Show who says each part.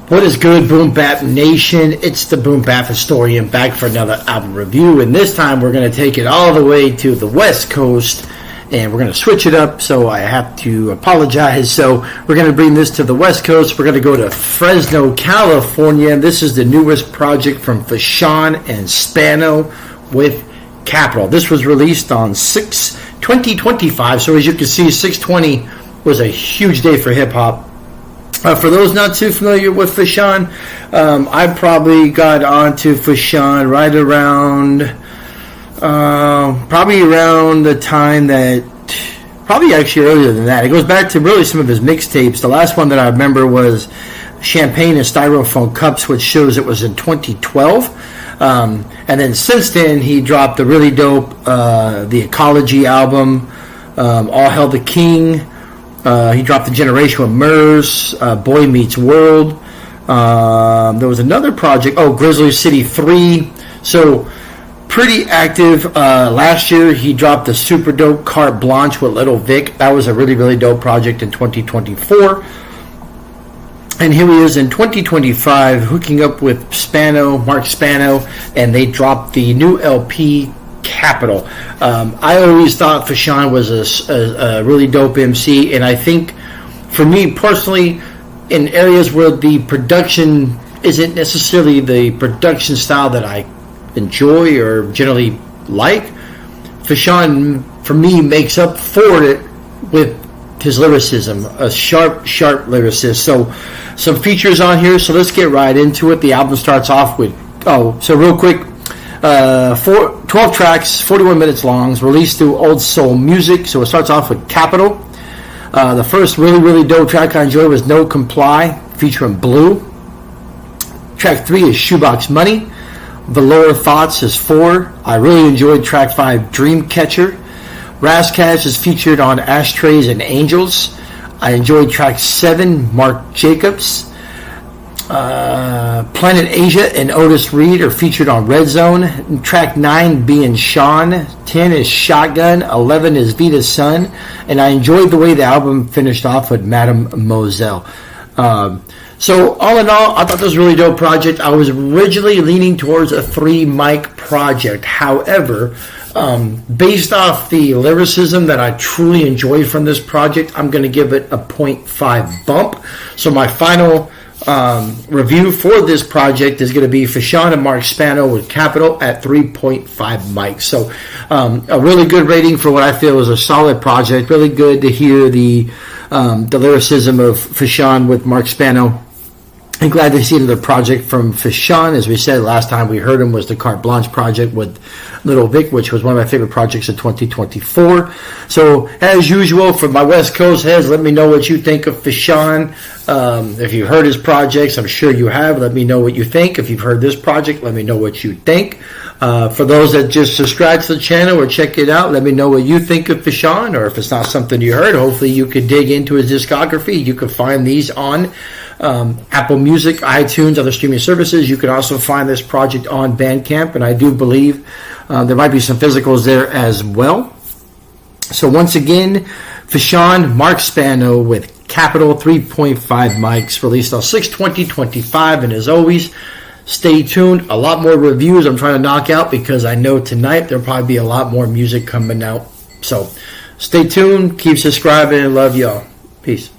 Speaker 1: What is good, Boom Bap Nation? It's the Boom Bap Historian back for another album review, and this time we're going to take it all the way to the West Coast, and we're going to switch it up, so I have to apologize. So we're going to bring this to the West Coast. We're going to go to Fresno, California. This is the newest project from Fashawn and Spano with Capital. This was released on 6/20/25, so as you can see, 6/20 was a huge day for hip-hop. For those not too familiar with Fashawn, I probably got onto Fashawn right around, probably around the time that, probably actually earlier than that. It goes back to really some of his mixtapes. The last one that I remember was Champagne and Styrofoam Cups, which shows it was in 2012. And then since then, he dropped the really dope, the Ecology album, All Hail the King. He dropped The Generation with Murs, Boy Meets World. There was another project, Grizzly City 3. So, pretty active. Last year, he dropped the super dope Carte Blanche with Little Vic. That was a really, really dope project in 2024. And here he is in 2025, hooking up with Marc Spano, and they dropped the new LP, Capital. I always thought Fashawn was a really dope MC, and I think for me personally, in areas where the production isn't necessarily the production style that I enjoy or generally like, Fashawn for me makes up for it with his lyricism, a sharp lyricist. So some features on here, so let's get right into it. The album starts off with, so real quick, 12 tracks, 41 minutes long, released through Old Soul Music. So it starts off with Capital. The first really, really dope track I enjoyed was No Comply, featuring Blue. Track 3 is Shoebox Money. Velour Thoughts is 4. I really enjoyed track 5, Dreamcatcher. Razzcash is featured on Ashtrays and Angels. I enjoyed track 7, Mark Jacobs. Planet Asia and Otis Reed are featured on Red Zone. Track 9 being Sean. 10 is Shotgun. 11 is Vita's Son. And I enjoyed the way the album finished off with Madame Moselle. So all in all, I thought this was a really dope project. I was originally leaning towards a 3-mic project. However, based off the lyricism that I truly enjoyed from this project, I'm going to give it a 0.5 bump. So my final review for this project is going to be Fashawn and Marc Spano with Capital at 3.5 mics. So a really good rating for what I feel is a solid project. Really good to hear the lyricism of Fashawn with Marc Spano. I'm glad to see another project from Fashawn. As we said last time we heard him was the Carte Blanche project with Little Vic, which was one of my favorite projects of 2024. So, as usual, for my West Coast heads, let me know what you think of Fashawn. If you've heard his projects, I'm sure you have. Let me know what you think. If you've heard this project, let me know what you think. For those that just subscribe to the channel or check it out, let me know what you think of Fashawn, or if it's not something you heard, hopefully you could dig into his discography. You can find these on Apple Music, iTunes, other streaming services. You can also find this project on Bandcamp, and I do believe there might be some physicals there as well. So once again, Fashawn, Marc Spano with Capital, 3.5 mics, released on 6/20/25, and as always, stay tuned. A lot more reviews I'm trying to knock out because I know tonight there'll probably be a lot more music coming out. So stay tuned, keep subscribing, and love y'all. Peace.